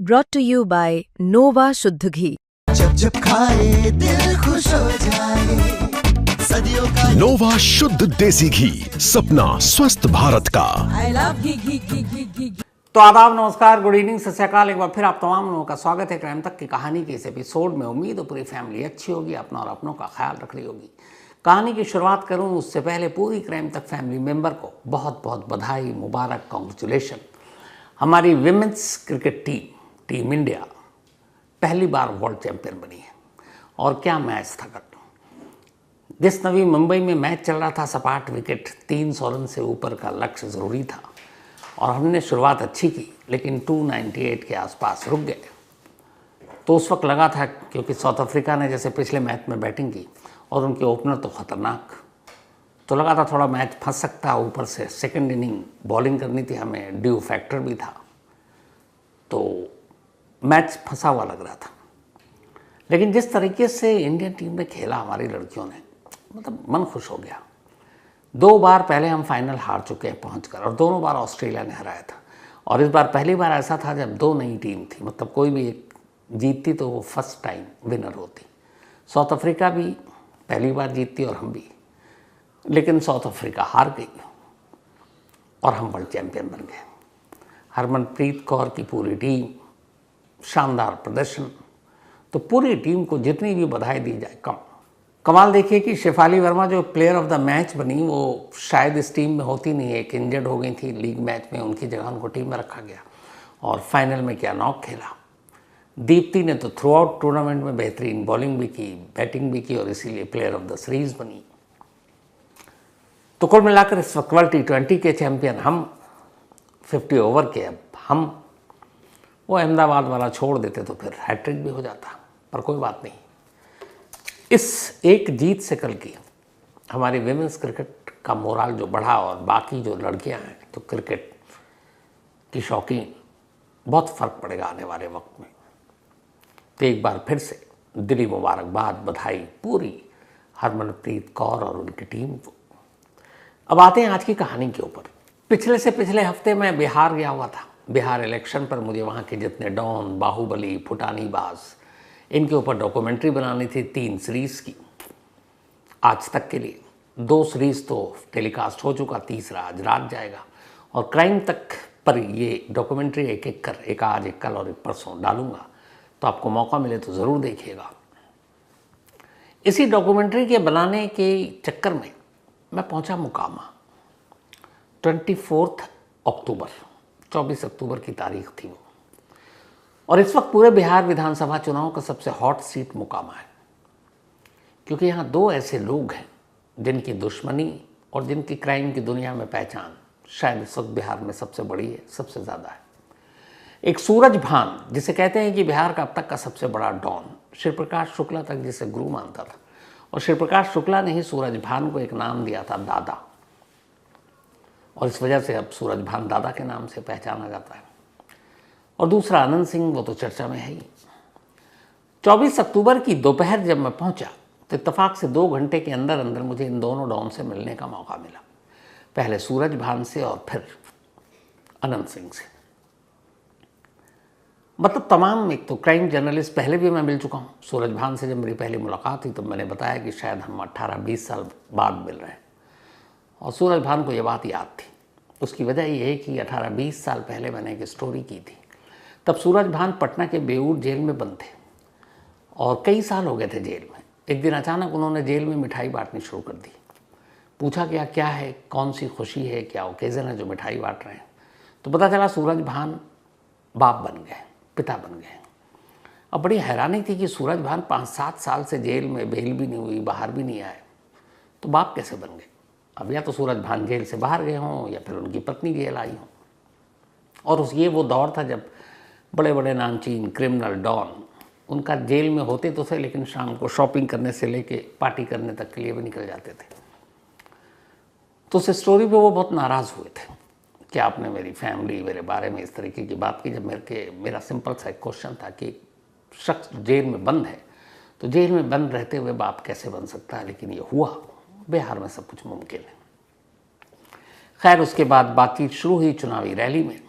brought to you by Nova शुद्ध घी। जब जब खाए दिल खुश हो जाए, सदियों का नोवा शुद्ध देसी घी, सपना स्वस्थ भारत का। I love घी। तो आदाब, नमस्कार, गुड इवनिंग, सत श्री अकाल। एक बार फिर आप तमाम लोगों का स्वागत है क्राइम तक की कहानी के इस एपिसोड में। उम्मीद है पूरी फैमिली अच्छी होगी, अपना और अपनों का ख्याल रख रही होगी। कहानी की शुरुआत करूं उससे पहले पूरी क्राइम तक फैमिली मेंबर को बहुत बहुत बधाई, मुबारक, कॉन्ग्रेचुलेशन। हमारी विमेंस क्रिकेट टीम इंडिया पहली बार वर्ल्ड चैंपियन बनी है। और क्या मैच था कल। जिस नवी मुंबई में मैच चल रहा था, सपाट विकेट, 300 रन से ऊपर का लक्ष्य ज़रूरी था और हमने शुरुआत अच्छी की, लेकिन 298 के आसपास रुक गए। तो उस वक्त लगा था, क्योंकि साउथ अफ्रीका ने जैसे पिछले मैच में बैटिंग की और उनके ओपनर तो ख़तरनाक, तो लगा था थोड़ा मैच फंस सकता। ऊपर से सेकंड इनिंग बॉलिंग करनी थी हमें, ड्यू फैक्टर भी था, तो मैच फंसा हुआ लग रहा था। लेकिन जिस तरीके से इंडियन टीम ने खेला, हमारी लड़कियों ने, मतलब मन खुश हो गया। 2 बार पहले हम फाइनल हार चुके हैं पहुंचकर, और दोनों बार ऑस्ट्रेलिया ने हराया था। और इस बार पहली बार ऐसा था जब 2 नई टीम थी, मतलब कोई भी एक जीतती तो वो फर्स्ट टाइम विनर होती। साउथ अफ्रीका भी पहली बार जीतती और हम भी, लेकिन साउथ अफ्रीका हार गई और हम वर्ल्ड चैंपियन बन गए। हरमनप्रीत कौर की पूरी टीम, शानदार प्रदर्शन। तो पूरी टीम को जितनी भी बधाई दी जाए कम। कमाल देखिए कि शेफाली वर्मा जो प्लेयर ऑफ द मैच बनी, वो शायद इस टीम में होती नहीं है। एक इंजर्ड हो गई थी लीग मैच में, उनकी जगह उनको टीम में रखा गया और फाइनल में क्या नॉक खेला। दीप्ति ने तो थ्रू आउट टूर्नामेंट में बेहतरीन बॉलिंग भी की, बैटिंग भी की और इसीलिए प्लेयर ऑफ द सीरीज बनी। तो कुल मिलाकर इस वक्त वर्ल्ड T20 के चैंपियन हम, 50 ओवर के। अब हम वो अहमदाबाद वाला छोड़ देते तो फिर हैट्रिक भी हो जाता, पर कोई बात नहीं। इस एक जीत से कल की हमारी विमेंस क्रिकेट का मोराल जो बढ़ा, और बाकी जो लड़कियां हैं तो क्रिकेट की शौकीन, बहुत फ़र्क पड़ेगा आने वाले वक्त में। तो एक बार फिर से दिली मुबारकबाद, बधाई पूरी हरमनप्रीत कौर और उनकी टीम को। अब आते हैं आज की कहानी के ऊपर। पिछले हफ्ते मैं बिहार गया हुआ था। बिहार इलेक्शन पर मुझे वहाँ के जितने डॉन, बाहुबली, फुटानीबाज, इनके ऊपर डॉक्यूमेंट्री बनानी थी 3 सीरीज़ की। आज तक के लिए 2 सीरीज़ तो टेलीकास्ट हो चुका, तीसरा आज रात जाएगा। और क्राइम तक पर ये डॉक्यूमेंट्री एक आज, एक कल और एक परसों डालूंगा, तो आपको मौका मिले तो ज़रूर देखिएगा। इसी डॉक्यूमेंट्री के बनाने के चक्कर में मैं पहुंचा मुकामा। 24 अक्टूबर, 24 अक्टूबर की तारीख थी वो। और इस वक्त पूरे बिहार विधानसभा चुनाव का सबसे हॉट सीट मुकामा है, क्योंकि यहाँ 2 ऐसे लोग हैं जिनकी दुश्मनी और जिनकी क्राइम की दुनिया में पहचान शायद इस वक्त बिहार में सबसे बड़ी है, सबसे ज़्यादा है। एक सूरज भान, जिसे कहते हैं कि बिहार का अब तक का सबसे बड़ा डॉन, शिवप्रकाश शुक्ला तक जिसे गुरु मानता था। और शिवप्रकाश शुक्ला ने ही सूरज भान को एक नाम दिया था, दादा, और इस वजह से अब सूरज भान दादा के नाम से पहचाना जाता है। और दूसरा आनंद सिंह, वो तो चर्चा में है ही। 24 अक्टूबर की दोपहर जब मैं पहुंचा तो इत्तेफाक से 2 घंटे के अंदर अंदर मुझे इन दोनों डॉन से मिलने का मौका मिला। पहले सूरज भान से और फिर आनंद सिंह से। मतलब तमाम, एक तो क्राइम जर्नलिस्ट पहले भी मैं मिल चुका हूँ। सूरज भान से जब मेरी पहली मुलाकात हुई तो मैंने बताया कि शायद हम 18-20 साल बाद मिल रहे हैं, और सूरज भान को ये बात याद थी। उसकी वजह ये है कि 18-20 साल पहले मैंने एक स्टोरी की थी। तब सूरज भान पटना के बेऊर जेल में बंद थे और कई साल हो गए थे जेल में। एक दिन अचानक उन्होंने जेल में मिठाई बांटनी शुरू कर दी। पूछा गया क्या है, कौन सी खुशी है, क्या ओकेज़न है जो मिठाई बांट रहे हैं। तो पता चला सूरज भान बाप बन गए, पिता बन गए। अब बड़ी हैरानी थी कि सूरज भान 5-7 साल से जेल में, बेल भी नहीं हुई, बाहर भी नहीं आए, तो बाप कैसे बन गए। अब या तो सूरज भान जेल से बाहर गए हों या फिर उनकी पत्नी जेल आई हों। और ये वो दौर था जब बड़े बड़े नामचीन क्रिमिनल डॉन, उनका जेल में होते तो थे, लेकिन शाम को शॉपिंग करने से लेके पार्टी करने तक के लिए भी निकल जाते थे। तो उस स्टोरी पे वो बहुत नाराज़ हुए थे कि आपने मेरी फैमिली, मेरे बारे में इस तरीके की बात की। जब मेरा सिंपल सा एक क्वेश्चन था कि शख्स जेल में बंद है तो जेल में बंद रहते हुए बाप कैसे बन सकता है। लेकिन ये हुआ, बिहार में सब कुछ मुमकिन है। खैर, उसके बाद बातचीत शुरू हुई चुनावी रैली में।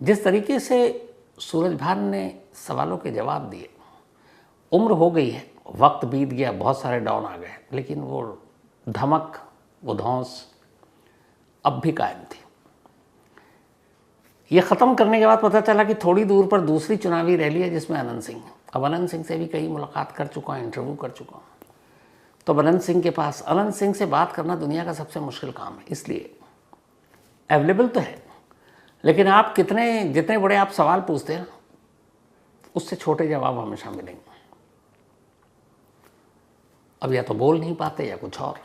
जिस तरीके से सूरजभान ने सवालों के जवाब दिए, उम्र हो गई है, वक्त बीत गया, बहुत सारे डाउन आ गए, लेकिन वो धमक, वो धौंस अब भी कायम थी। ये ख़त्म करने के बाद पता चला कि थोड़ी दूर पर दूसरी चुनावी रैली है जिसमें अनंत सिंह। अब अनंत सिंह से भी कई मुलाकात कर चुका हूँ, इंटरव्यू कर चुका हूँ। तो अनंत सिंह के पास, अनंत सिंह से बात करना दुनिया का सबसे मुश्किल काम है, इसलिए अवेलेबल तो है, लेकिन आप जितने बड़े आप सवाल पूछते हैं उससे छोटे जवाब हमेशा मिलेंगे। अब या तो बोल नहीं पाते या कुछ और।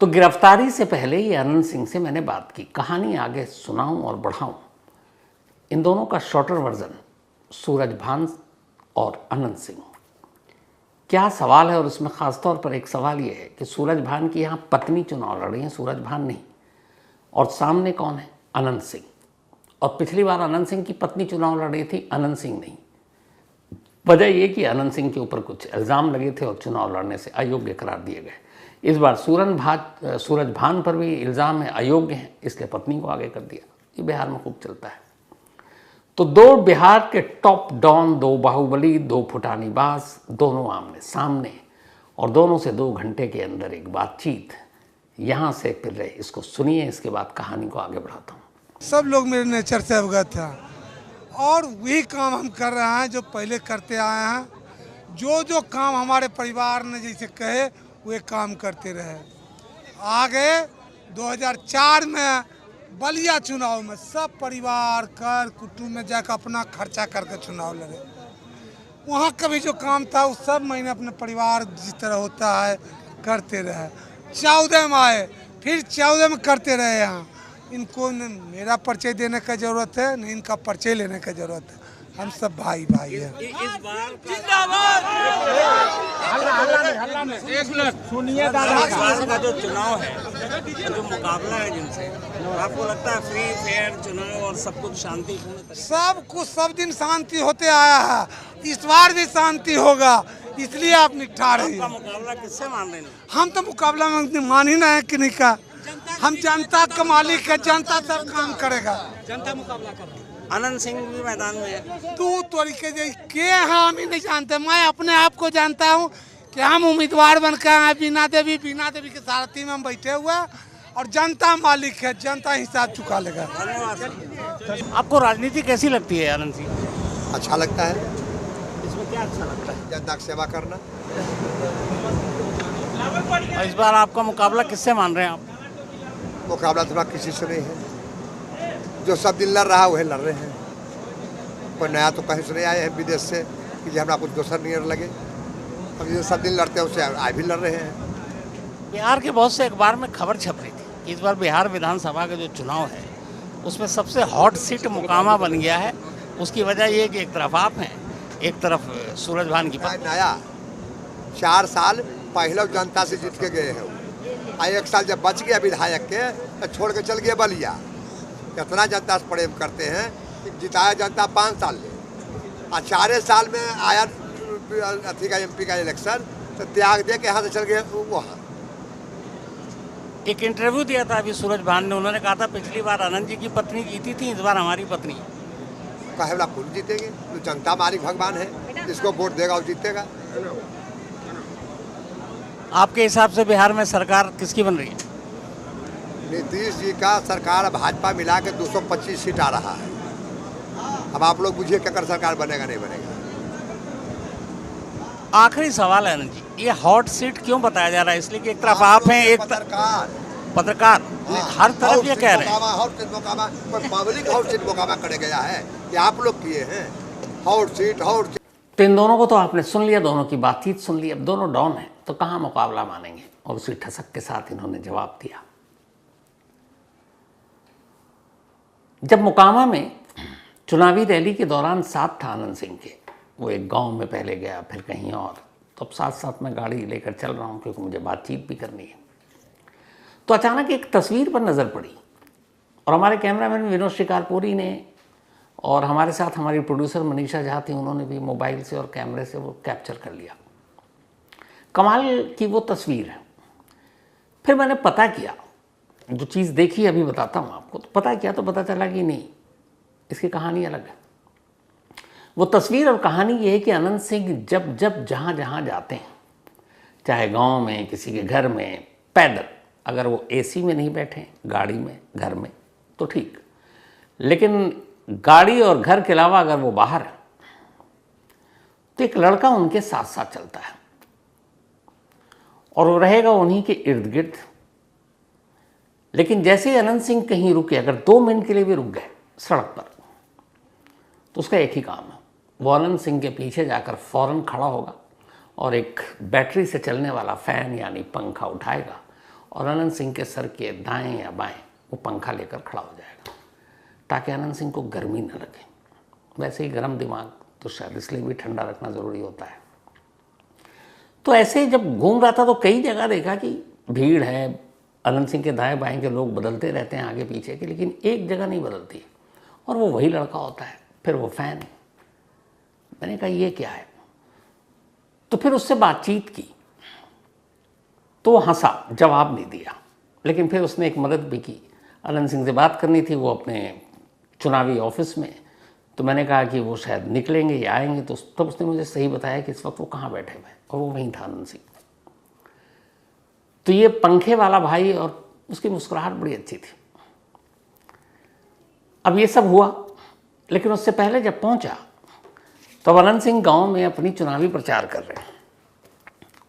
तो गिरफ्तारी से पहले ही अनंत सिंह से मैंने बात की। कहानी आगे सुनाऊं और बढ़ाऊं, इन दोनों का शॉर्टर वर्जन, सूरजभान और अनंत सिंह। क्या सवाल है, और इसमें ख़ासतौर पर एक सवाल ये है कि सूरजभान की यहाँ पत्नी चुनाव लड़ रही है, सूरजभान नहीं, और सामने कौन है? अनंत सिंह। और पिछली बार अनंत सिंह की पत्नी चुनाव लड़ रही थी, अनंत सिंह नहीं। वजह ये कि अनंत सिंह के ऊपर कुछ इल्ज़ाम लगे थे और चुनाव लड़ने से अयोग्य करार दिए गए। इस बार सूरजभान पर भी इल्ज़ाम है, अयोग्य हैं, इसलिए पत्नी को आगे कर दिया। ये बिहार में खूब चलता है। तो दो बिहार के टॉप डॉन, दो बाहुबली, दो फुटानीबाज, दोनों आमने सामने, और दोनों से 2 घंटे के अंदर एक बातचीत। यहाँ से फिर रहे, इसको सुनिए, इसके बाद कहानी को आगे बढ़ाता हूँ। सब लोग मेरे नेचर से अवगत हैं और वही काम हम कर रहे हैं जो पहले करते आए हैं। जो काम हमारे परिवार ने जैसे कहे वे काम करते रहे। आगे 2004 में बलिया चुनाव में सब परिवार कर कुटुंब में जाकर अपना खर्चा करके चुनाव लड़े। वहाँ का भी जो काम था वो सब महीने अपने परिवार जिस तरह होता है करते रहे। 14 में आए, फिर 14 में करते रहे। यहाँ इनको न मेरा परिचय देने का जरूरत है, न इनका परिचय लेने का जरूरत है। हम सब भाई भाई हैं। इस बार का जो चुनाव है, जो मुकाबला है जिनसे, आपको लगता है फ्री फेयर चुनाव और सब कुछ शांतिपूर्ण? सब कुछ सब दिन शांति होते आया है, इस बार भी शांति होगा, इसलिए आप निपटा रहे हैं। मुकाबला किससे मान रहे हैं? हम तो मुकाबला में मान ही ना है कि नहीं का। हम जनता का मालिक है, जनता सब काम करेगा। जनता मुकाबला कर रही है। अनंत सिंह भी मैदान में है। तू तरीके के हैं, हम ही नहीं जानते। मैं अपने आप को जानता हूँ कि हम उम्मीदवार बनकर आए बीना देवी के सारथी में हम बैठे हुए, और जनता मालिक है, जनता हिसाब चुका लेगा। आपको राजनीति कैसी लगती है अनंत सिंह? अच्छा लगता है। इसमें क्या अच्छा लगता है? जनता की सेवा करना। और इस बार आपका मुकाबला किससे मान रहे हैं आप? मुकाबला थोड़ा किसी से नहीं है, जो सब दिन लड़ रहा है वही लड़ रहे हैं। कोई नया तो कहीं से नहीं आए हैं विदेश से कि जो हमारा कुछ दोसर नहीं लगे। अब जो सब दिन लड़ते हैं उससे आज भी लड़ रहे हैं। बिहार के बहुत से अखबार में खबर छप रही थी कि इस बार बिहार विधानसभा का जो चुनाव है उसमें सबसे हॉट सीट मोकामा बन गया है। उसकी वजह ये कि एक तरफ आप हैं, एक तरफ सूरजभान की पत्नी। नया 4 साल पहले जनता से जीत के गए हैं, 1 साल जब बच गया विधायक के तो छोड़ के चल गए बलिया। इतना जनता से प्रेम करते हैं कि जिताया जनता 5 साल में, और 4 साल में आया अथी का MP का इलेक्शन तो त्याग दे के यहाँ से चल गए वहाँ। एक इंटरव्यू दिया था अभी सूरजभान ने, उन्होंने कहा था पिछली बार आनंद जी की पत्नी जीती थी, इस बार हमारी पत्नी। कहे वाला खुद जीतेंगे, तो जनता मालिक भगवान है, जिसको वोट देगा वो जीतेगा। आपके हिसाब से बिहार में सरकार किसकी बन रही है? नीतीश जी का सरकार भाजपा मिला के 225 सीट आ रहा है। अब आप लोग बुझिए क्या कर सरकार बनेगा नहीं बनेगा। आखिरी सवाल है अनंत जी, ये हॉट सीट क्यों बताया जा रहा है? इसलिए कि एक तरफ आप हैं, एक पत्रकार हर तरफ ये कह रहे हैं हॉट सीट मोकामा, कोई पब्लिक हॉट सीट मोकामा करे गया है कि आप लोग किए हैं हॉट सीट। तो इन दोनों को तो आपने सुन लिया, दोनों की बातचीत सुन ली। अब दोनों डॉन हैं तो कहाँ मुकाबला मानेंगे, और उसी ठसक के साथ इन्होंने जवाब दिया। जब मोकामा में चुनावी रैली के दौरान साथ था आनंद सिंह के, वो एक गांव में पहले गया फिर कहीं और, तो अब साथ साथ मैं गाड़ी लेकर चल रहा हूँ क्योंकि मुझे बातचीत भी करनी है। तो अचानक एक तस्वीर पर नज़र पड़ी, और हमारे कैमरामैन विनोद शिकारपुरी ने और हमारे साथ हमारी प्रोड्यूसर मनीषा झा थी, उन्होंने भी मोबाइल से और कैमरे से वो कैप्चर कर लिया। कमाल की वो तस्वीर है। फिर मैंने पता किया, जो चीज़ देखी अभी बताता हूँ आपको। तो पता किया तो पता चला कि नहीं, इसकी कहानी अलग है। वो तस्वीर और कहानी ये है कि अनंत सिंह जब जब जहाँ जहाँ जाते हैं, चाहे गांव में, किसी के घर में, पैदल, अगर वो एसी में नहीं बैठे, गाड़ी में, घर में, तो ठीक, लेकिन गाड़ी और घर के अलावा अगर वो बाहर है तो एक लड़का उनके साथ साथ चलता है और वो रहेगा उन्हीं के इर्द गिर्द। लेकिन जैसे ही अनंत सिंह कहीं रुके, अगर 2 मिनट के लिए भी रुक गए सड़क पर, तो उसका एक ही काम है, वो अनंत सिंह के पीछे जाकर फौरन खड़ा होगा और एक बैटरी से चलने वाला फैन यानी पंखा उठाएगा और अनंत सिंह के सर के दाएं या बाएं वो पंखा लेकर खड़ा हो जाएगा, ताकि अनंत सिंह को गर्मी न लगे। वैसे ही गर्म दिमाग तो शायद इसलिए भी ठंडा रखना ज़रूरी होता है। तो ऐसे ही जब घूम रहा था तो कई जगह देखा कि भीड़ है, अनंत सिंह के दाएं बाएं के लोग बदलते रहते हैं आगे पीछे के, लेकिन एक जगह नहीं बदलती और वो वही लड़का होता है। फिर वो फैन, मैंने कहा ये क्या है, तो फिर उससे बातचीत की तो वो हंसा, जवाब नहीं दिया, लेकिन फिर उसने एक मदद भी की। अनंत सिंह से बात करनी थी, वो अपने चुनावी ऑफिस में, तो मैंने कहा कि वो शायद निकलेंगे या आएंगे, तो तब उसने मुझे सही बताया कि इस वक्त वो कहाँ बैठे हुए हैं, और वो वहीं था अनंत सिंह। तो ये पंखे वाला भाई और उसकी मुस्कुराहट बड़ी अच्छी थी। अब ये सब हुआ, लेकिन उससे पहले जब पहुंचा तो अनंत सिंह गांव में अपनी चुनावी प्रचार कर रहे हैं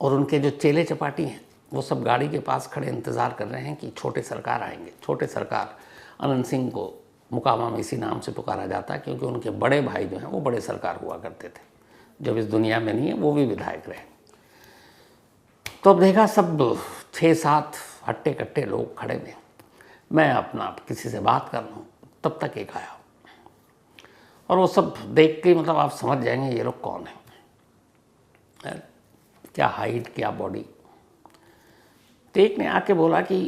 और उनके जो चेले चपाटी हैं वो सब गाड़ी के पास खड़े इंतज़ार कर रहे हैं कि छोटे सरकार आएंगे। छोटे सरकार, अनंत सिंह को मुकामा में इसी नाम से पुकारा जाता है क्योंकि उनके बड़े भाई जो हैं वो बड़े सरकार हुआ करते थे, जब इस दुनिया में नहीं है वो भी विधायक रहे। तो अब देखा सब 6-7 हट्टे कट्टे लोग खड़े हुए, मैं अपना किसी से बात कर रहा हूँ, तब तक एक आया और वो सब देख के मतलब आप समझ जाएंगे ये लोग कौन है, क्या हाइट, क्या बॉडी। तो एक ने आके बोला कि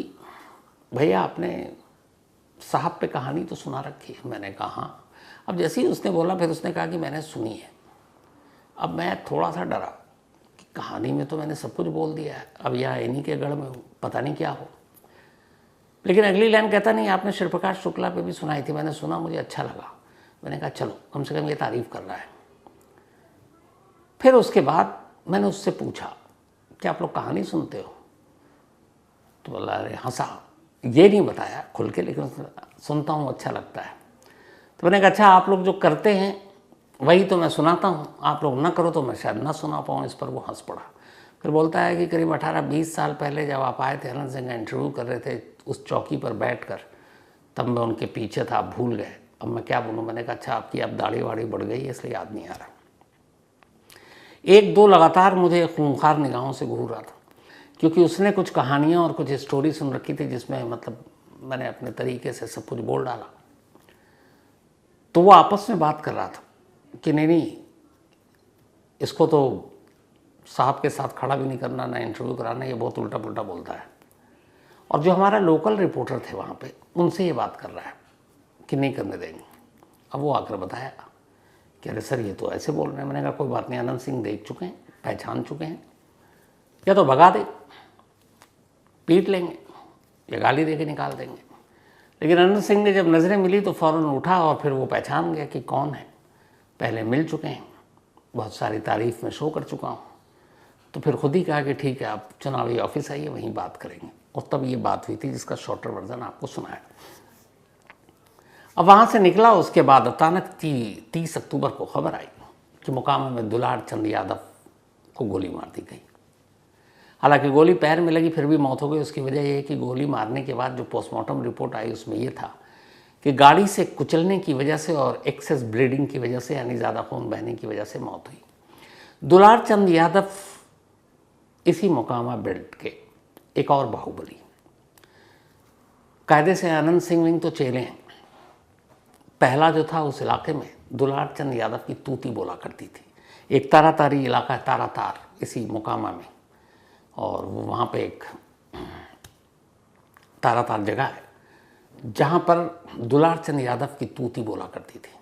भैया आपने साहब पे कहानी तो सुना रखी है। मैंने कहा हाँ। अब जैसे ही उसने बोला फिर उसने कहा कि मैंने सुनी है। अब मैं थोड़ा सा डरा कि कहानी में तो मैंने सब कुछ बोल दिया है, अब यहाँ इन्हीं के गढ़ में हूँ, पता नहीं क्या हो। लेकिन अगली लाइन कहता नहीं आपने शिवप्रकाश शुक्ला पे भी सुनाई थी, मैंने सुना, मुझे अच्छा लगा। मैंने कहा चलो कम से कम ये तारीफ़ कर रहा है। फिर उसके बाद मैंने उससे पूछा कि आप लोग कहानी सुनते हो, तो बोला अरे हंसा, ये नहीं बताया खुल के, लेकिन सुनता हूँ, अच्छा लगता है। तो मैंने कहा अच्छा आप लोग जो करते हैं वही तो मैं सुनाता हूँ, आप लोग ना करो तो मैं शायद ना सुना पाऊँ। इस पर वो हंस पड़ा। फिर बोलता है कि करीब 18-20 साल पहले जब आप आए थे, अनंत सिंह का इंटरव्यू कर रहे थे उस चौकी पर बैठकर, तब मैं उनके पीछे था, आप भूल गए। अब मैं क्या बोलूँ। मैंने कहा अच्छा आपकी अब दाढ़ी वाड़ी बढ़ गई है इसलिए याद नहीं आ रहा। 1-2 लगातार मुझे खूंखार निगाहों से घूर रहा था, क्योंकि उसने कुछ कहानियाँ और कुछ स्टोरी सुन रखी थी जिसमें मतलब मैंने अपने तरीके से सब कुछ बोल डाला। तो वो आपस में बात कर रहा था कि नहीं इसको तो साहब के साथ खड़ा भी नहीं करना, ना इंटरव्यू कराना, ये बहुत उल्टा पुल्टा बोलता है। और जो हमारा लोकल रिपोर्टर थे वहाँ पे, उनसे ये बात कर रहा है कि नहीं करने देंगे। अब वो आकर बताया कि अरे सर ये तो ऐसे बोल रहे हैं। मैंने कहा कोई बात नहीं, अनंत सिंह देख चुके हैं, पहचान चुके हैं, या तो भगा दे, पीट लेंगे, या गाली दे के निकाल देंगे। लेकिन अनंत सिंह ने जब नज़रें मिली तो फ़ौरन उठा और फिर वो पहचान गया कि कौन है, पहले मिल चुके हैं, बहुत सारी तारीफ़ में शो कर चुका हूँ। तो फिर खुद ही कहा कि ठीक है आप चुनावी ऑफिस आइए, वहीं बात करेंगे। और तब ये बात हुई थी जिसका शॉर्टर वर्जन आपको सुनाया। अब वहाँ से निकला, उसके बाद अचानक 30 अक्टूबर को खबर आई कि मोकामा में दुलार चंद यादव को गोली मार दी गई। हालांकि गोली पैर में लगी फिर भी मौत हो गई। उसकी वजह यह है कि गोली मारने के बाद जो पोस्टमार्टम रिपोर्ट आई उसमें यह था कि गाड़ी से कुचलने की वजह से और एक्सेस ब्लीडिंग की वजह से, यानी ज़्यादा खून बहने की वजह से मौत हुई। दुलार चंद यादव इसी मोकामा बेल्ट के एक और बाहुबली। कायदे से आनंद सिंह विंग तो चेले हैं। पहला जो था उस इलाके में दुलार चंद यादव की तूती बोला करती थी। एक तारातारी इलाका है, तारातार, इसी मोकामा में, और वो वहाँ पे एक तारातार जगह है जहाँ पर दुलार चंद यादव की तूती बोला करती थी।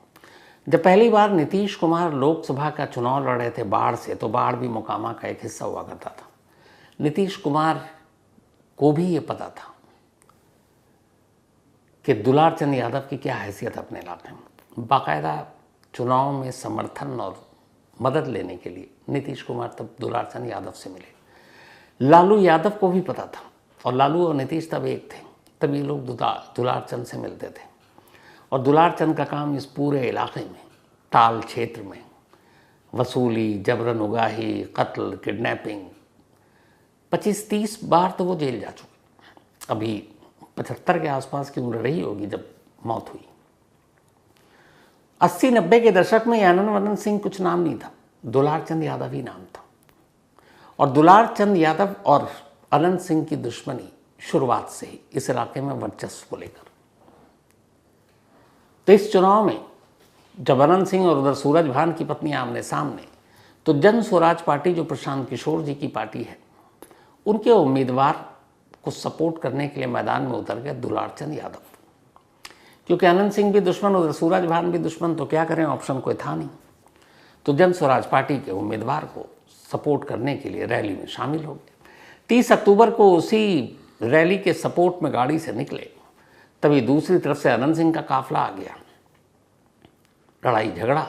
जब पहली बार नीतीश कुमार लोकसभा का चुनाव लड़ रहे थे बाढ़ से, तो बाढ़ भी मोकामा का एक हिस्सा हुआ करता था। नीतीश कुमार को भी ये पता था कि दुलार चंद यादव की क्या हैसियत है अपने इलाके में। बाकायदा चुनाव में समर्थन और मदद लेने के लिए नीतीश कुमार तब दुलारचंद यादव से मिले। लालू यादव को भी पता था, और लालू और नीतीश तब एक थे, तब ये लोग दुलारचंद से मिलते थे। और दुलारचंद का काम इस पूरे इलाके में, टाल क्षेत्र में वसूली, जबरन उगाही, कत्ल, किडनैपिंग, 25-30 बार तो वो जेल जा चुके। अभी 75 के आसपास की उम्र रही होगी जब मौत हुई। 80-90 के दशक में आनंद वरन सिंह कुछ नाम नहीं था, दुलारचंद यादव ही नाम था। और दुलारचंद यादव और अनंत सिंह की दुश्मनी शुरुआत से ही इस इलाके में वर्चस्व को लेकर। तो इस चुनाव में जब अनंत सिंह और उधर सूरज भान की पत्नी आमने सामने, तो जन स्वराज पार्टी जो प्रशांत किशोर जी की पार्टी है, उनके उम्मीदवार को सपोर्ट करने के लिए मैदान में उतर गए दुलारचंद यादव। क्योंकि अनंत सिंह भी दुश्मन, उधर सूरज भान भी दुश्मन, तो क्या करें, ऑप्शन कोई था नहीं। तो जन स्वराज पार्टी के उम्मीदवार को सपोर्ट करने के लिए रैली में शामिल हो गए। 30 अक्टूबर को उसी रैली के सपोर्ट में गाड़ी से निकले, तभी दूसरी तरफ से अनंत सिंह का काफिला आ गया। लड़ाई झगड़ा,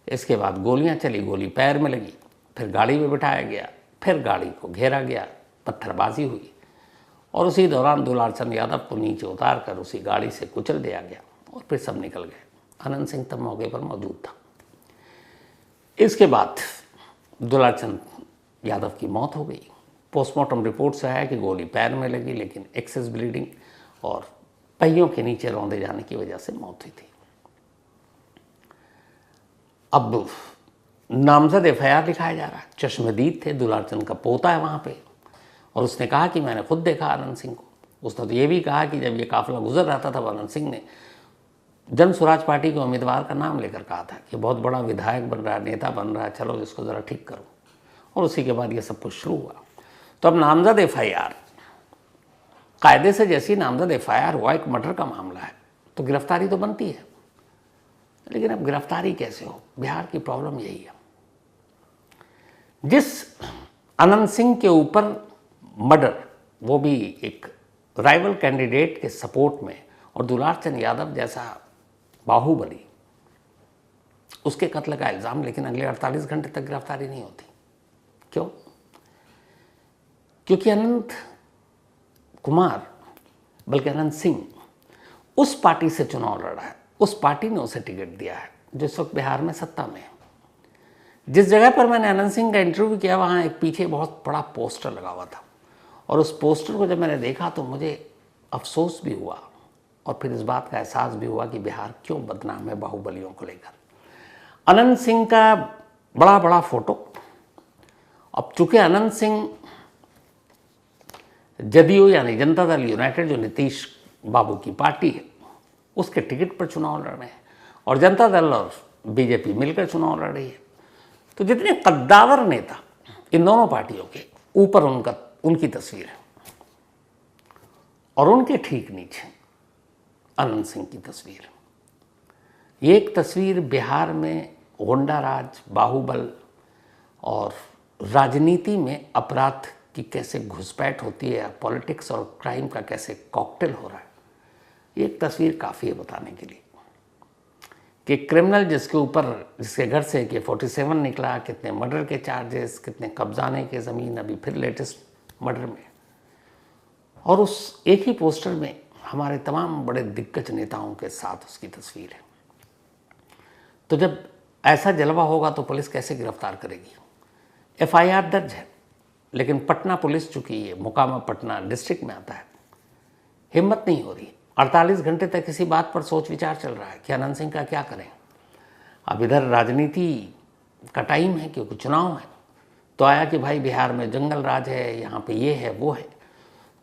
इसके बाद गोलियां चली, गोली पैर में लगी, फिर गाड़ी में बिठाया गया, फिर गाड़ी को घेरा गया, पत्थरबाजी हुई, और उसी दौरान दुलारचंद यादव को नीचे उतार कर उसी गाड़ी से कुचल दिया गया और फिर सब निकल गए। अनंत सिंह तब मौके पर मौजूद था। इसके बाद दुलारचंद यादव की मौत हो गई। पोस्टमार्टम रिपोर्ट से आया कि गोली पैर में लगी, लेकिन एक्सेस ब्लीडिंग और पहियों के नीचे रौंदे जाने की वजह से मौत हुई थी। अब नामजद एफआईआर लिखाया जा रहा है। चश्मदीद थे, दुलारचंद का पोता है वहाँ पे, और उसने कहा कि मैंने खुद देखा अनंत सिंह को। उसने तो ये भी कहा कि जब ये काफिला गुजर रहा था तब अनंत सिंह ने जन स्वराज पार्टी के उम्मीदवार का नाम लेकर कहा था कि बहुत बड़ा विधायक बन रहा है, नेता बन रहा है, चलो इसको ज़रा ठीक करो। और उसी के बाद ये सब कुछ शुरू हुआ। तो अब नामजद एफआईआर, कायदे से जैसी नामजद एफआईआर हुआ, एक मर्डर का मामला है, तो गिरफ्तारी तो बनती है, लेकिन अब गिरफ्तारी कैसे हो? बिहार की प्रॉब्लम यही है। जिस अनंत सिंह के ऊपर मर्डर, वो भी एक राइवल कैंडिडेट के सपोर्ट में, और दुलारचंद यादव जैसा बाहुबली, उसके कत्ल का इल्ज़ाम, लेकिन अगले 48 घंटे तक गिरफ्तारी नहीं होती। क्यों? क्योंकि अनंत कुमार, बल्कि अनंत सिंह उस पार्टी से चुनाव लड़ रहा है, उस पार्टी ने उसे टिकट दिया है जिस वक्त बिहार में सत्ता में है। जिस जगह पर मैंने अनंत सिंह का इंटरव्यू किया, वहाँ एक पीछे बहुत बड़ा पोस्टर लगा हुआ था, और उस पोस्टर को जब मैंने देखा तो मुझे अफसोस भी हुआ, और फिर इस बात का एहसास भी हुआ कि बिहार क्यों बदनाम है बाहुबलियों को लेकर। अनंत सिंह का बड़ा बड़ा फोटो, अब चूंकि अनंत सिंह जदयू यानी जनता दल यूनाइटेड, जो नीतीश बाबू की पार्टी है, उसके टिकट पर चुनाव लड़ रहे हैं, और जनता दल और बीजेपी मिलकर चुनाव लड़ रही है। तो जितने कद्दावर नेता इन दोनों पार्टियों के ऊपर उनकी तस्वीर है, और उनके ठीक नीचे अनंत सिंह की तस्वीर। ये एक तस्वीर बिहार में गुंडा राज, बाहुबल और राजनीति में अपराध की कैसे घुसपैठ होती है, पॉलिटिक्स और क्राइम का कैसे कॉकटेल हो रहा है, ये एक तस्वीर काफ़ी है बताने के लिए कि क्रिमिनल जिसके घर से AK-47 निकला, कितने मर्डर के चार्जेस, कितने कब्जाने के ज़मीन, अभी फिर लेटेस्ट मर्डर में, और उस एक ही पोस्टर में हमारे तमाम बड़े दिग्गज नेताओं के साथ उसकी तस्वीर है। तो जब ऐसा जलवा होगा तो पुलिस कैसे गिरफ्तार करेगी? FIR दर्ज है, लेकिन पटना पुलिस, चूंकि ये मुकामा पटना डिस्ट्रिक्ट में आता है, हिम्मत नहीं हो रही। 48 घंटे तक इसी बात पर सोच विचार चल रहा है कि अनंत सिंह का क्या करें। अब इधर राजनीति का टाइम है क्योंकि चुनाव है, तो आया कि भाई बिहार में जंगल राज है, यहाँ पे ये है वो है,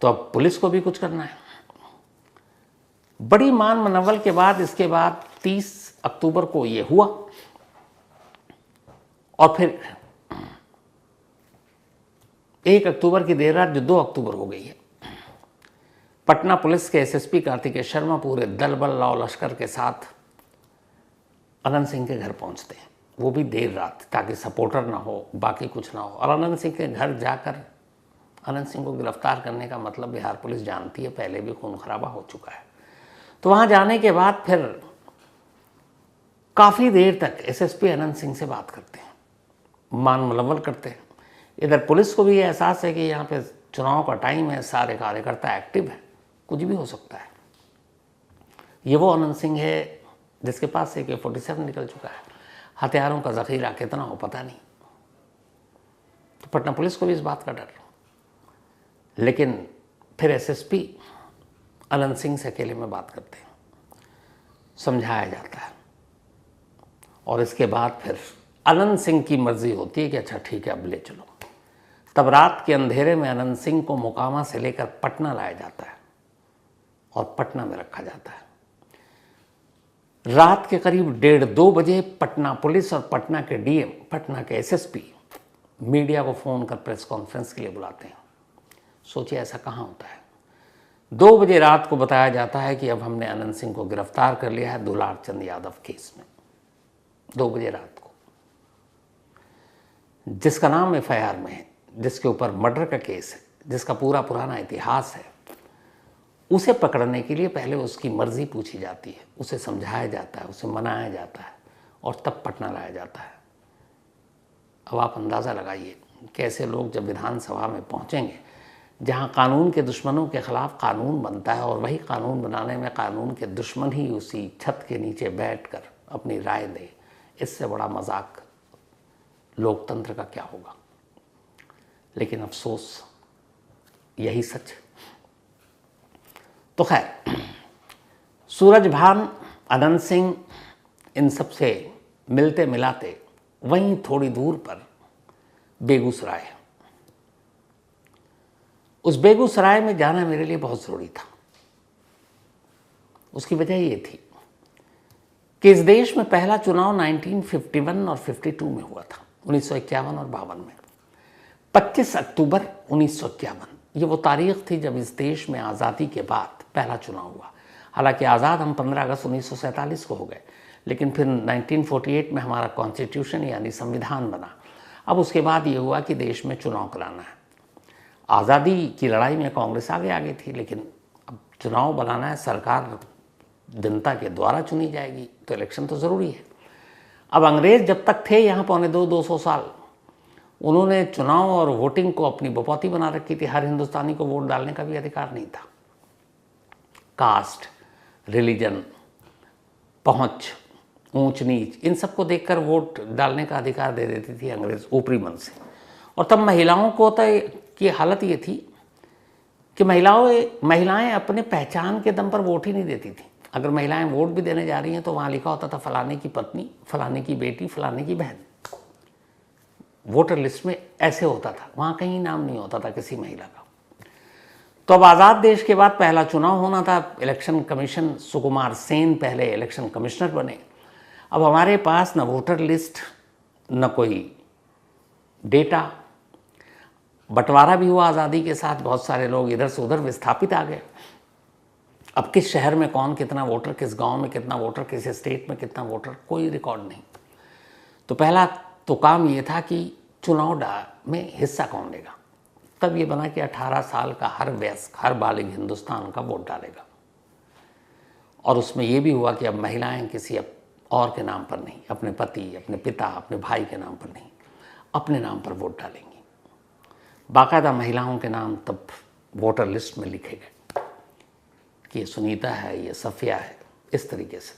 तो अब पुलिस को भी कुछ करना है। बड़ी मान मनवल के बाद इसके बाद 30 अक्टूबर को ये हुआ, और फिर 1 अक्टूबर की देर रात जो 2 अक्टूबर हो गई है, पटना पुलिस के SSP कार्तिकेय शर्मा पूरे दल बल लाव लश्कर के साथ अनंत सिंह के घर पहुंचते हैं, वो भी देर रात, ताकि सपोर्टर ना हो, बाकी कुछ ना हो। और अनंत सिंह के घर जाकर अनंत सिंह को गिरफ्तार करने का मतलब बिहार पुलिस जानती है, पहले भी खून खराबा हो चुका है। तो वहाँ जाने के बाद फिर काफ़ी देर तक एसएसपी अनंत सिंह से बात करते हैं, मान मलम्मल करते हैं। इधर पुलिस को भी ये एहसास है कि यहाँ पे चुनाव का टाइम है, सारे कार्यकर्ता एक्टिव हैं, कुछ भी हो सकता है। ये वो अनंत सिंह है जिसके पास से AK-47 निकल चुका है, हथियारों का जखीरा कितना हो पता नहीं। तो पटना पुलिस को भी इस बात का डर, लेकिन फिर एसएसपी अनंत सिंह से अकेले में बात करते हैं, समझाया जाता है, और इसके बाद फिर अनंत सिंह की मर्जी होती है कि अच्छा ठीक है अब ले चलो। तब रात के अंधेरे में अनंत सिंह को मोकामा से लेकर पटना लाया जाता है और पटना में रखा जाता है। रात के करीब 1:30-2 बजे पटना पुलिस और पटना के डीएम, पटना के एसएसपी मीडिया को फ़ोन कर प्रेस कॉन्फ्रेंस के लिए बुलाते हैं। सोचिए ऐसा कहाँ होता है। 2 बजे रात को बताया जाता है कि अब हमने अनंत सिंह को गिरफ्तार कर लिया है दुलार चंद यादव केस में। 2 बजे रात को, जिसका नाम FIR में है, जिसके ऊपर मर्डर का केस है, जिसका पूरा पुराना इतिहास है, उसे पकड़ने के लिए पहले उसकी मर्जी पूछी जाती है, उसे समझाया जाता है, उसे मनाया जाता है और तब पटना लाया जाता है। अब आप अंदाज़ा लगाइए कैसे लोग जब विधानसभा में पहुंचेंगे, जहां कानून के दुश्मनों के खिलाफ कानून बनता है और वही कानून बनाने में कानून के दुश्मन ही उसी छत के नीचे बैठकर अपनी राय दे, इससे बड़ा मजाक लोकतंत्र का क्या होगा। लेकिन अफसोस यही सच है। तो खैर, सूरजभान, अनंत सिंह इन सब से मिलते मिलाते वहीं थोड़ी दूर पर बेगूसराय है। उस बेगूसराय में जाना मेरे लिए बहुत ज़रूरी था। उसकी वजह ये थी कि इस देश में पहला चुनाव 1951 और 52 में हुआ था, 1951 और 52 में। 25 अक्टूबर 1951 ये वो तारीख थी जब इस देश में आज़ादी के बाद पहला चुनाव हुआ। हालांकि आज़ाद हम 15 अगस्त 1947 को हो गए, लेकिन फिर 1948 में हमारा कॉन्स्टिट्यूशन यानी संविधान बना। अब उसके बाद ये हुआ कि देश में चुनाव कराना है। आज़ादी की लड़ाई में कांग्रेस आगे थी, लेकिन अब चुनाव बनाना है, सरकार जनता के द्वारा चुनी जाएगी, तो इलेक्शन तो ज़रूरी है। अब अंग्रेज़ जब तक थे यहाँ 200 साल, उन्होंने चुनाव और वोटिंग को अपनी बपौती बना रखी थी। हर हिंदुस्तानी को वोट डालने का भी अधिकार नहीं था। कास्ट, रिलीजन, पहुंच, ऊंच नीच, इन सबको देखकर वोट डालने का अधिकार दे देती थी अंग्रेज ऊपरी मन से। और तब महिलाओं को तो की हालत ये थी कि महिलाएं अपने पहचान के दम पर वोट ही नहीं देती थी। अगर महिलाएं वोट भी देने जा रही हैं तो वहाँ लिखा होता था फलाने की पत्नी, फलाने की बेटी, फलाने की बहन। वोटर लिस्ट में ऐसे होता था, वहाँ कहीं नाम नहीं होता था किसी महिला का। तो अब आज़ाद देश के बाद पहला चुनाव होना था। इलेक्शन कमीशन, सुकुमार सेन पहले इलेक्शन कमिश्नर बने। अब हमारे पास न वोटर लिस्ट, न कोई डेटा। बंटवारा भी हुआ आज़ादी के साथ, बहुत सारे लोग इधर से उधर विस्थापित आ गए। अब किस शहर में कौन कितना वोटर, किस गांव में कितना वोटर, किस स्टेट में कितना वोटर, कोई रिकॉर्ड नहीं। तो पहला तो काम ये था कि चुनाव में हिस्सा कौन लेगा। तब ये बना कि 18 साल का हर वयस्क, हर बालिग हिंदुस्तान का वोट डालेगा। और उसमें ये भी हुआ कि अब महिलाएं किसी और के नाम पर नहीं, अपने पति, अपने पिता, अपने भाई के नाम पर नहीं, अपने नाम पर वोट डालेंगी। बाकायदा महिलाओं के नाम तब वोटर लिस्ट में लिखे गए कि ये सुनीता है, ये सफ़िया है, इस तरीके से।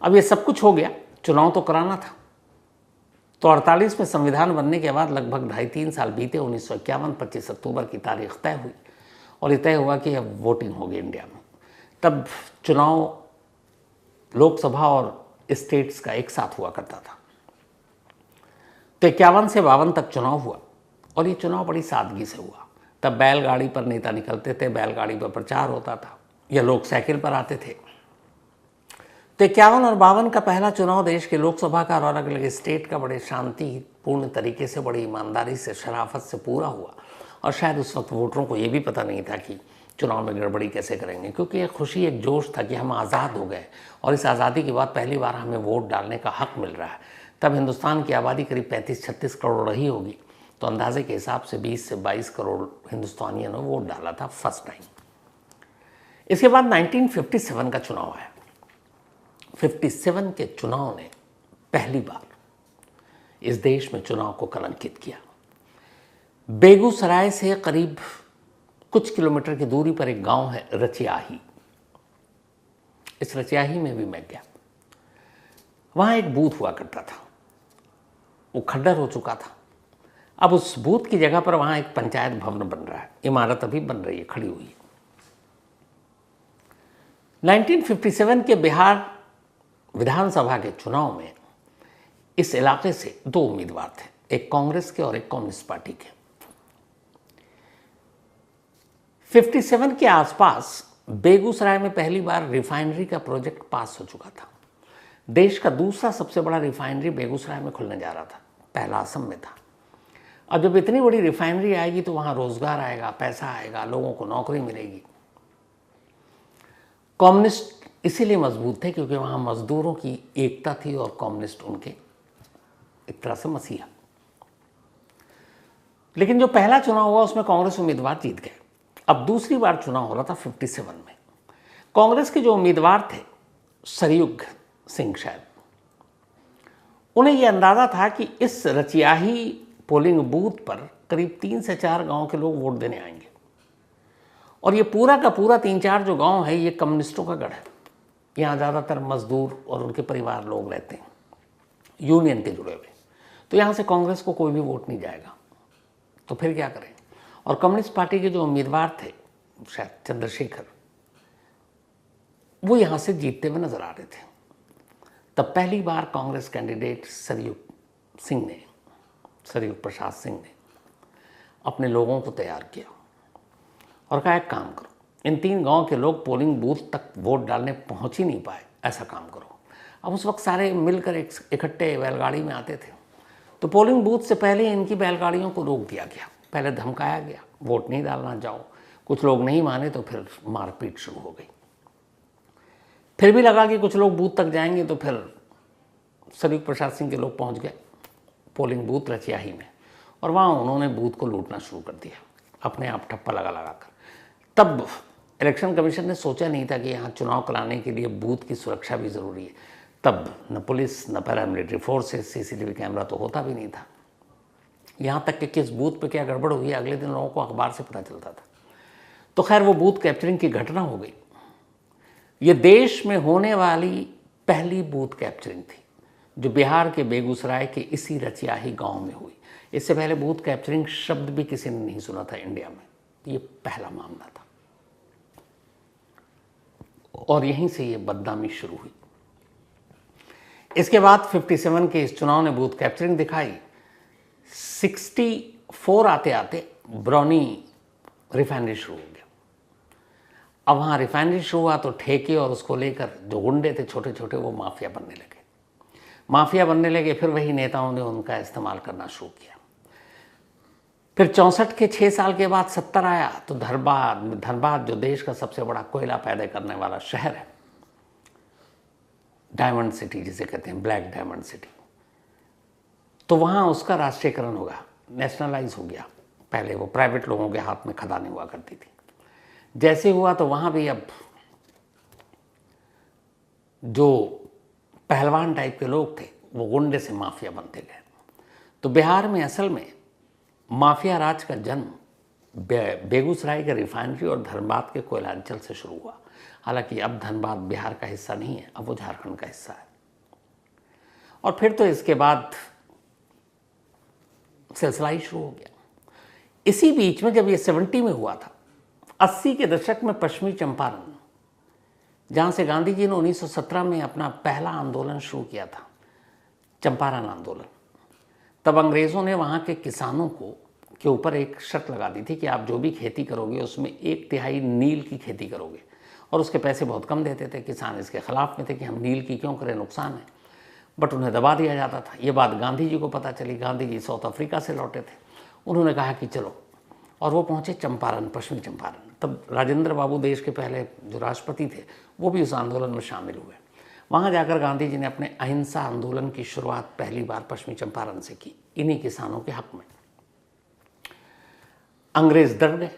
अब ये सब कुछ हो गया, चुनाव तो कराना था। तो 48 में संविधान बनने के बाद लगभग 2.5-3 साल बीते। 1951 25 अक्टूबर की तारीख तय हुई और ये तय हुआ कि अब वोटिंग होगी इंडिया में। तब चुनाव लोकसभा और स्टेट्स का एक साथ हुआ करता था। तो 51 से 52 तक चुनाव हुआ और ये चुनाव बड़ी सादगी से हुआ। तब बैलगाड़ी पर नेता निकलते थे, बैलगाड़ी पर प्रचार होता था, या लोग साइकिल पर आते थे। तो 51 और 52 का पहला चुनाव देश के लोकसभा का और अलग अलग स्टेट का बड़े शांतिपूर्ण तरीके से, बड़ी ईमानदारी से, शराफत से पूरा हुआ। और शायद उस वक्त वोटरों को ये भी पता नहीं था कि चुनाव में गड़बड़ी कैसे करेंगे, क्योंकि एक खुशी, एक जोश था कि हम आज़ाद हो गए और इस आज़ादी के बाद पहली बार हमें वोट डालने का हक मिल रहा है। तब हिंदुस्तान की आबादी करीब 35-36 करोड़ रही होगी, तो अंदाजे के हिसाब से 20 से 22 करोड़ हिंदुस्तानियों ने वोट डाला था फर्स्ट टाइम। इसके बाद 1957 का चुनाव आया। 57 के चुनाव ने पहली बार इस देश में चुनाव को कलंकित किया। बेगूसराय से करीब कुछ किलोमीटर की दूरी पर एक गांव है रचियाही। इस रचियाही में भी मैं गया। वहां एक बूथ हुआ करता था, वो खंडर हो चुका था। अब उस बूथ की जगह पर वहां एक पंचायत भवन बन रहा है, इमारत अभी बन रही है, खड़ी हुई है। 1957 के बिहार विधानसभा के चुनाव में इस इलाके से दो उम्मीदवार थे, एक कांग्रेस के और एक कम्युनिस्ट पार्टी के। 57 के आसपास बेगूसराय में पहली बार रिफाइनरी का प्रोजेक्ट पास हो चुका था। देश का दूसरा सबसे बड़ा रिफाइनरी बेगूसराय में खुलने जा रहा था, पहला असम में था। अब जब इतनी बड़ी रिफाइनरी आएगी तो वहां रोजगार आएगा, पैसा आएगा, लोगों को नौकरी मिलेगी। कम्युनिस्ट इसीलिए मजबूत थे क्योंकि वहां मजदूरों की एकता थी और कम्युनिस्ट उनके एक तरह से मसीहा। लेकिन जो पहला चुनाव हुआ उसमें कांग्रेस उम्मीदवार जीत गए। अब दूसरी बार चुनाव हो रहा था 57 में। कांग्रेस के जो उम्मीदवार थे सरयुग सिंह शायद, उन्हें यह अंदाजा था कि इस रचियाही पोलिंग बूथ पर करीब 3 से 4 गांव के लोग वोट देने आएंगे और ये पूरा का पूरा 3-4 जो गांव है ये कम्युनिस्टों का गढ़ है। यहाँ ज़्यादातर मजदूर और उनके परिवार लोग रहते हैं, यूनियन के जुड़े हुए। तो यहाँ से कांग्रेस को कोई भी वोट नहीं जाएगा, तो फिर क्या करें। और कम्युनिस्ट पार्टी के जो उम्मीदवार थे शायद चंद्रशेखर, वो यहाँ से जीतते हुए नजर आ रहे थे। तब पहली बार कांग्रेस कैंडिडेट सरयुग प्रसाद सिंह ने अपने लोगों को तैयार किया और कहा एक काम करो, इन 3 गांव के लोग पोलिंग बूथ तक वोट डालने पहुंच ही नहीं पाए, ऐसा काम करो। अब उस वक्त सारे मिलकर इकट्ठे बैलगाड़ी में आते थे, तो पोलिंग बूथ से पहले इनकी बैलगाड़ियों को रोक दिया गया, पहले धमकाया गया वोट नहीं डालना जाओ। कुछ लोग नहीं माने तो फिर मारपीट शुरू हो गई। फिर भी लगा कि कुछ लोग बूथ तक जाएंगे, तो फिर सरयुग प्रसाद सिंह के लोग पहुंच गए पोलिंग बूथ रचियाही में और वहाँ उन्होंने बूथ को लूटना शुरू कर दिया, अपने आप ठप्पा लगा कर। तब इलेक्शन कमीशन ने सोचा नहीं था कि यहाँ चुनाव कराने के लिए बूथ की सुरक्षा भी ज़रूरी है। तब न पुलिस न पैरामिलिट्री फोर्सेस, सीसीटीवी कैमरा तो होता भी नहीं था। यहाँ तक कि किस बूथ पे क्या गड़बड़ हुई अगले दिन लोगों को अखबार से पता चलता था। तो खैर वो बूथ कैप्चरिंग की घटना हो गई। ये देश में होने वाली पहली बूथ कैप्चरिंग थी जो बिहार के बेगूसराय के इसी रचियाही गांव में हुई। इससे पहले बूथ कैप्चरिंग शब्द भी किसी ने नहीं सुना था इंडिया में, ये पहला मामला था और यहीं से ये बदनामी शुरू हुई। इसके बाद 57 के इस चुनाव ने बूथ कैप्चरिंग दिखाई। 64 आते आते ब्रौनी रिफाइनरी शुरू हो गया। अब वहाँ रिफाइनरी शुरू हुआ तो ठेके और उसको लेकर जो गुंडे थे छोटे छोटे, वो माफिया बनने लगे। फिर वही नेताओं ने उनका इस्तेमाल करना शुरू किया। फिर 64 के 6 साल के बाद 70 आया तो धनबाद जो देश का सबसे बड़ा कोयला पैदा करने वाला शहर है, डायमंड सिटी जिसे कहते हैं, ब्लैक डायमंड सिटी, तो वहाँ उसका राष्ट्रीयकरण होगा, नेशनलाइज हो गया। पहले वो प्राइवेट लोगों के हाथ में खदानें हुआ करती थी। जैसे हुआ तो वहाँ भी अब जो पहलवान टाइप के लोग थे वो गुंडे से माफिया बनते गए। तो बिहार में असल में माफिया राज का जन्म बेगूसराय के रिफाइनरी और धनबाद के कोयलांचल से शुरू हुआ। हालांकि अब धनबाद बिहार का हिस्सा नहीं है, अब वो झारखंड का हिस्सा है। और फिर तो इसके बाद सिलसिला ही शुरू हो गया। इसी बीच में जब ये 70 में हुआ था, 80 के दशक में पश्चिमी चंपारण, जहाँ से गांधी जी ने 1917 में अपना पहला आंदोलन शुरू किया था, चंपारण आंदोलन, तब अंग्रेज़ों ने वहाँ के किसानों के ऊपर एक शर्त लगा दी थी कि आप जो भी खेती करोगे उसमें 1/3 नील की खेती करोगे, और उसके पैसे बहुत कम देते थे। किसान इसके खिलाफ में थे कि हम नील की क्यों करें, नुकसान है, बट उन्हें दबा दिया जाता था। ये बात गांधी जी को पता चली। गांधी जी साउथ अफ्रीका से लौटे थे। उन्होंने कहा कि चलो, और वो पहुँचे चंपारण, पश्चिमी चंपारण। तब राजेंद्र बाबू देश के पहले जो राष्ट्रपति थे वो भी उस आंदोलन में शामिल हुए। वहाँ जाकर गांधी जी ने अपने अहिंसा आंदोलन की शुरुआत पहली बार पश्चिमी चंपारण से की, इन्हीं किसानों के हक में। अंग्रेज डर गए,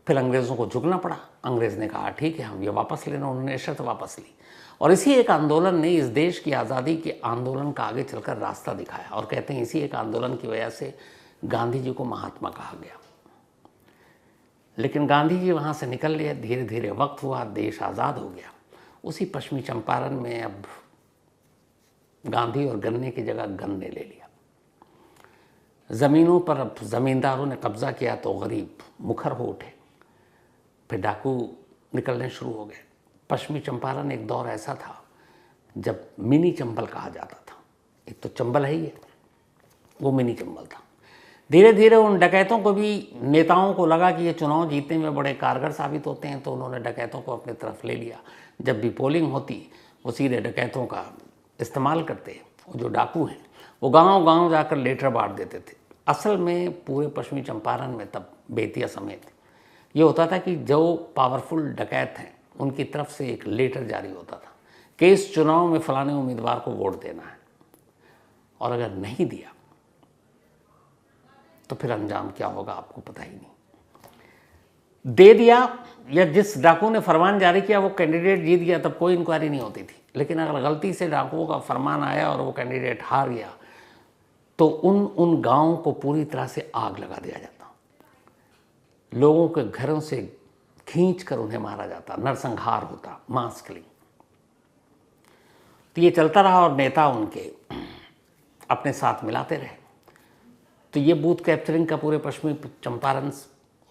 फिर अंग्रेज़ों को झुकना पड़ा। अंग्रेज़ ने कहा ठीक है हम ये वापस लेना, उन्होंने शर्त वापस ली और इसी एक आंदोलन ने इस देश की आज़ादी के आंदोलन का आगे चलकर रास्ता दिखाया। और कहते हैं इसी एक आंदोलन की वजह से गांधी जी को महात्मा कहा गया। लेकिन गांधी जी वहाँ से निकल लिए, धीरे धीरे वक्त हुआ, देश आज़ाद हो गया। उसी पश्चिमी चंपारण में अब गांधी और गन्ने की जगह गन ने ले लिया। ज़मीनों पर अब ज़मींदारों ने कब्ज़ा किया तो गरीब मुखर हो उठे, फिर डाकू निकलने शुरू हो गए। पश्चिमी चंपारण एक दौर ऐसा था जब मिनी चंबल कहा जाता था। एक तो चंबल है ही है, वो मिनी चंबल था। धीरे धीरे उन डकैतों को भी, नेताओं को लगा कि ये चुनाव जीतने में बड़े कारगर साबित होते हैं, तो उन्होंने डकैतों को अपनी तरफ ले लिया। जब भी पोलिंग होती वो सीधे डकैतों का इस्तेमाल करते। वो जो डाकू हैं वो गांव गांव जाकर लेटर बांट देते थे। असल में पूरे पश्चिमी चंपारण में तब बेतिया समेत ये होता था कि जो पावरफुल डकैत हैं उनकी तरफ से एक लेटर जारी होता था कि इस चुनाव में फलाने उम्मीदवार को वोट देना है, और अगर नहीं दिया तो फिर अंजाम क्या होगा आपको पता ही नहीं। दे दिया, या जिस डाकू ने फरमान जारी किया वो कैंडिडेट जीत गया, तब कोई इंक्वायरी नहीं होती थी। लेकिन अगर गलती से डाकुओं का फरमान आया और वो कैंडिडेट हार गया तो उन गांवों को पूरी तरह से आग लगा दिया जाता, लोगों के घरों से खींच कर उन्हें मारा जाता, नरसंहार होता, मास किलिंग। तो ये चलता रहा और नेता उनके अपने साथ मिलाते रहे। तो ये बूथ कैप्चरिंग का पूरे पश्चिमी चंपारण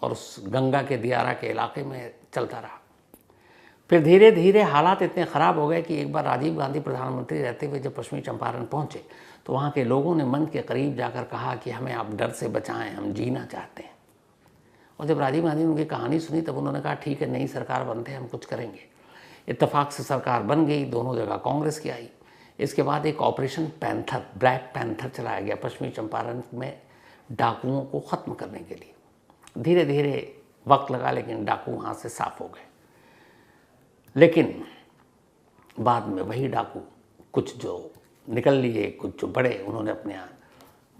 और उस गंगा के दियारा के इलाके में चलता रहा। फिर धीरे धीरे हालात इतने ख़राब हो गए कि एक बार राजीव गांधी प्रधानमंत्री रहते हुए जब पश्चिमी चंपारण पहुंचे तो वहाँ के लोगों ने मन के करीब जाकर कहा कि हमें आप डर से बचाएं, हम जीना चाहते हैं। और जब राजीव गांधी ने उनकी कहानी सुनी तब उन्होंने कहा ठीक है, नई सरकार बनते हैं, हम कुछ करेंगे। इत्तेफाक से सरकार बन गई, दोनों जगह कांग्रेस की आई। इसके बाद एक ऑपरेशन पैंथर, ब्लैक पैंथर चलाया गया पश्चिमी चंपारण में डाकुओं को ख़त्म करने के लिए। धीरे धीरे वक्त लगा लेकिन डाकू वहाँ से साफ हो गए। लेकिन बाद में वही डाकू, कुछ जो निकल लिए, कुछ जो बड़े, उन्होंने अपने यहाँ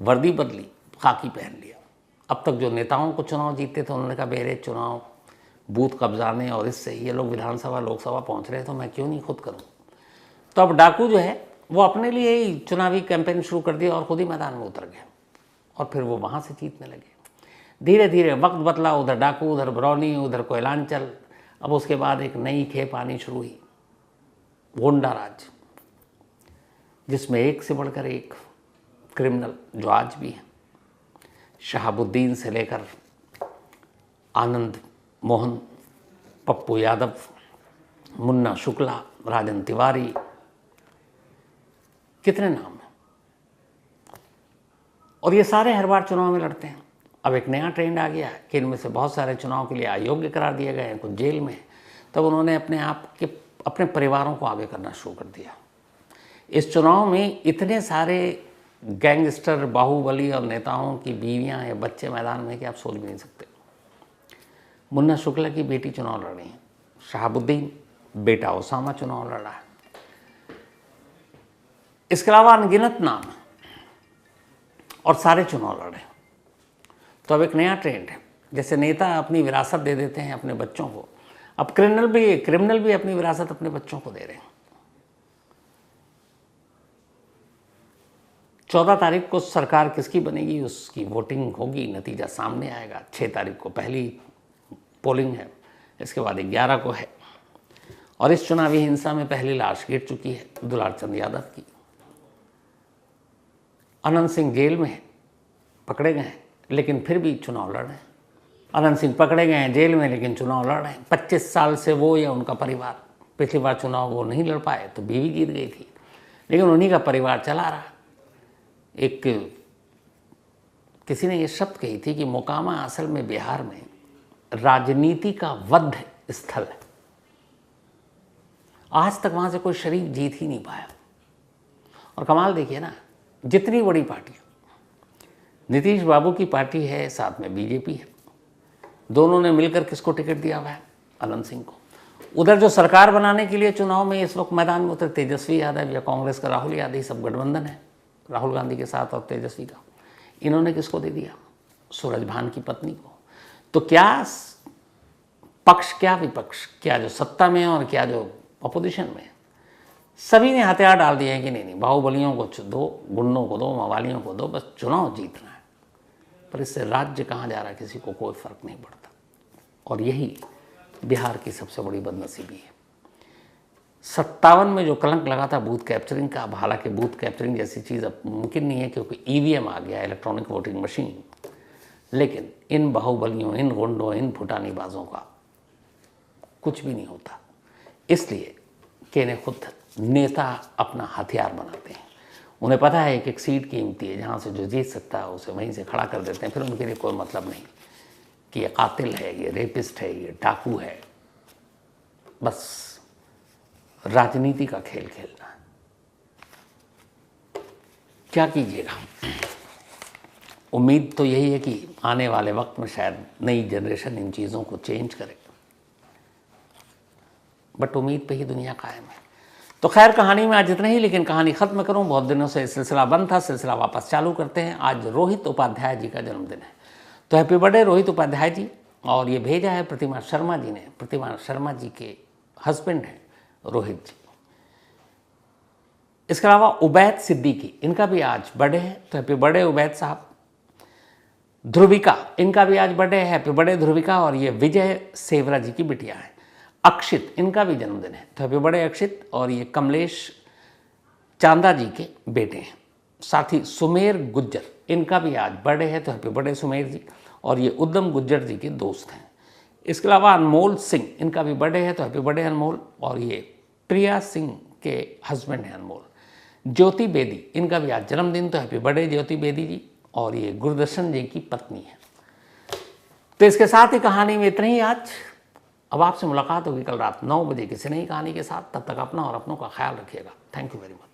वर्दी बदली, खाकी पहन लिया। अब तक जो नेताओं को चुनाव जीतते थे उन्होंने कहा मेरे चुनाव बूथ कब्जाने और इससे ये लोग विधानसभा लोकसभा पहुँच रहे हैं तो मैं क्यों नहीं खुद करूँ। तो अब डाकू जो है वो अपने लिए ही चुनावी कैंपेन शुरू कर दिया और खुद ही मैदान में उतर गए और फिर वो वहाँ से जीतने लगे। धीरे धीरे वक्त बदला, उधर डाकू, उधर बरौनी, उधर कोयलांचल। अब उसके बाद एक नई खेप आनी शुरू हुई, गोंडा राज, जिसमें एक से बढ़कर एक क्रिमिनल जो आज भी हैं, शहाबुद्दीन से लेकर आनंद मोहन, पप्पू यादव, मुन्ना शुक्ला, राजन तिवारी, कितने नाम हैं। और ये सारे हर बार चुनाव में लड़ते हैं। अब एक नया ट्रेंड आ गया है कि इनमें से बहुत सारे चुनाव के लिए अयोग्य करार दिए गए हैं, कुछ जेल में। तब उन्होंने अपने परिवारों को आगे करना शुरू कर दिया। इस चुनाव में इतने सारे गैंगस्टर, बाहुबली और नेताओं की बीवियां या बच्चे मैदान में कि आप सोच भी नहीं सकते। मुन्ना शुक्ला की बेटी चुनाव लड़ रही है, शहाबुद्दीन बेटा ओसामा चुनाव लड़ रहा है। इसके अलावा अनगिनत नाम है और सारे चुनाव लड़े। तो अब एक नया ट्रेंड है, जैसे नेता अपनी विरासत दे देते हैं अपने बच्चों को, अब क्रिमिनल भी अपनी विरासत अपने बच्चों को दे रहे हैं। 14 तारीख को सरकार किसकी बनेगी उसकी वोटिंग होगी, नतीजा सामने आएगा। 6 तारीख को पहली पोलिंग है, इसके बाद 11 को है। और इस चुनावी हिंसा में पहली लाश गिर चुकी है, दुलार चंद यादव की। अनंत सिंह जेल में है, पकड़े गए हैं लेकिन फिर भी चुनाव लड़ रहे हैं। अनंत सिंह पकड़े गए हैं जेल में लेकिन चुनाव लड़ रहे हैं। 25 साल से वो या उनका परिवार, पिछली बार चुनाव वो नहीं लड़ पाए तो बीवी जीत गई थी, लेकिन उन्हीं का परिवार चला रहा। एक किसी ने ये शब्द कही थी कि मोकामा असल में बिहार में राजनीति का वध स्थल है। आज तक वहाँ से कोई शरीफ जीत ही नहीं पाया। और कमाल देखिए ना, जितनी बड़ी पार्टियाँ, नीतीश बाबू की पार्टी है, साथ में बीजेपी है, दोनों ने मिलकर किसको टिकट दिया हुआ है? अनंत सिंह को। उधर जो सरकार बनाने के लिए चुनाव में इस वक्त मैदान में उतरे तेजस्वी यादव या कांग्रेस का राहुल यादव, सब गठबंधन है राहुल गांधी के साथ और तेजस्वी का। इन्होंने किसको दे दिया? सूरजभान की पत्नी को। तो क्या पक्ष क्या विपक्ष, क्या जो सत्ता में है और क्या जो अपोजिशन में है, सभी ने हथियार डाल दिए हैं कि नहीं बाहुबलियों को दो, गुंडों को दो, मवालियों को दो, बस चुनाव जीतना है। पर इससे राज्य कहाँ जा रहा है किसी को कोई फर्क नहीं पड़ता। और यही बिहार की सबसे बड़ी बदनसीबी है। 57 में जो कलंक लगा था बूथ कैप्चरिंग का, अब हालांकि बूथ कैप्चरिंग जैसी चीज़ अब मुमकिन नहीं है क्योंकि ईवीएम आ गया, इलेक्ट्रॉनिक वोटिंग मशीन। लेकिन इन बाहुबलियों, इन गुंडों, इन फुटानीबाजों का कुछ भी नहीं होता, इसलिए कि इन्हें खुद नेता अपना हथियार बनाते हैं। उन्हें पता है कि एक सीट कीमती है, जहाँ से जो जीत सकता है उसे वहीं से खड़ा कर देते हैं। फिर उनके लिए कोई मतलब नहीं कि ये कातिल है, ये रेपिस्ट है, ये डाकू है। बस राजनीति का खेल खेलना है। क्या कीजिएगा। उम्मीद तो यही है कि आने वाले वक्त में शायद नई जनरेशन इन चीज़ों को चेंज करे, बट उम्मीद पे ही दुनिया कायम है। तो खैर, कहानी में आज इतना ही, लेकिन कहानी ख़त्म करूं, बहुत दिनों से सिलसिला बंद था, सिलसिला वापस चालू करते हैं। आज रोहित उपाध्याय जी का जन्मदिन है, तो हैप्पी बर्थडे रोहित उपाध्याय जी। और ये भेजा है प्रतिमा शर्मा जी ने। प्रतिमा शर्मा जी के हस्बैंड हैं रोहित जी। इसके अलावा उबैद सिद्दीकी, इनका भी आज बर्थडे है, तो हैप्पी बर्थडे उबैद साहब। ध्रुविका, इनका भी आज बर्थडे है, हैप्पी बर्थडे ध्रुविका। और ये विजय सेवरा जी की बिटिया है। अक्षित, इनका भी जन्मदिन है, तो हैप्पी बर्थडे अक्षित। और ये कमलेश चांदा जी के बेटे हैं। साथ ही सुमेर गुज्जर, इनका भी आज बर्थडे है, तो हैप्पी बर्थडे सुमेर जी। और ये उद्यम गुज्जर जी के दोस्त हैं। इसके अलावा अनमोल सिंह, इनका भी बर्थडे है, तो हैप्पी बर्थडे अनमोल। और ये प्रिया सिंह के हस्बैंड हैं अनमोल। ज्योति बेदी, इनका भी आज जन्मदिन, तो हैप्पी बर्थडे ज्योति बेदी जी। और ये गुरदर्शन जी की पत्नी है। तो इसके साथ ही कहानी में इतना ही आज। अब आपसे मुलाकात होगी कल रात 9 बजे किसी नई कहानी के साथ। तब तक अपना और अपनों का ख्याल रखिएगा। Thank you very much.